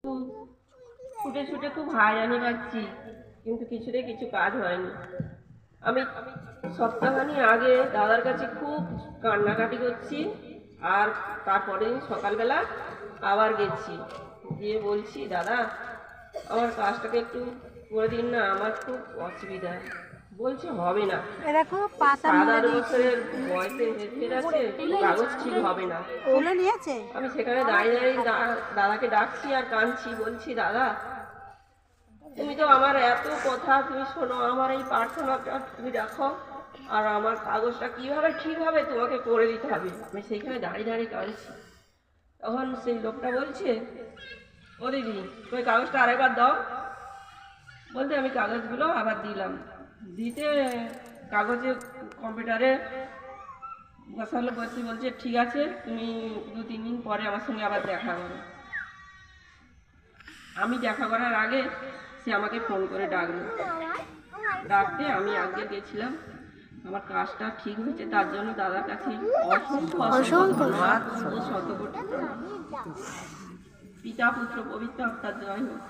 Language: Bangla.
ছুটে ছুটে খুব হায়রানি পাচ্ছি, কিন্তু কিছুতেই কিছু কাজ হয়নি। আমি সপ্তাহখানি আগে দাদার কাছে খুব কান্নাকাটি করছি, আর তারপরে সকালবেলা আবার গেছি, গিয়ে বলছি দাদা আমার কাজটাকে একটু করে দিন না, আমার খুব অসুবিধা। বলছে হবে না, দেখো পাতা 7-8 বছরের বয়সে হেরফের আছে, কাগজ ঠিক হবে না। তুলে নিয়েছে। আমি সেখানে দাঁড়িয়ে দাঁড়িয়ে দাদাকে ডাকছি আর কাঁদছি, বলছি দাদা তুমি তো আমার এত কথা তুমি শোনো, আমার এই প্রার্থনাটা তুমি দেখো, আর আমার কাগজটা কিভাবে ঠিক হবে তোমাকে করে দিতে হবে। আমি সেইখানে দাঁড়িয়ে দাঁড়িয়ে কাঁদছি। তখন সেই লোকটা বলছে, ও দিদি তুমি কাগজটা আরেকবার দাও। বলতে আমি কাগজগুলো আবার দিলাম, দিতে কাগজে কম্পিউটারে বসালো, বলছে ঠিক আছে তুমি 2-3 দিন পরে আমার সঙ্গে আবার দেখা করো। আমি দেখা করার আগে সে আমাকে ফোন করে ডাকলো, ডাকতে আমি আগে গেছিলাম। আমার কাজটা ঠিক হয়েছে, তার জন্য দাদার কাছে অসংখ্য ধন্যবাদ, শতকোটি প্রণাম। পিতা পুত্র পবিত্র আত্মার জয় হোক।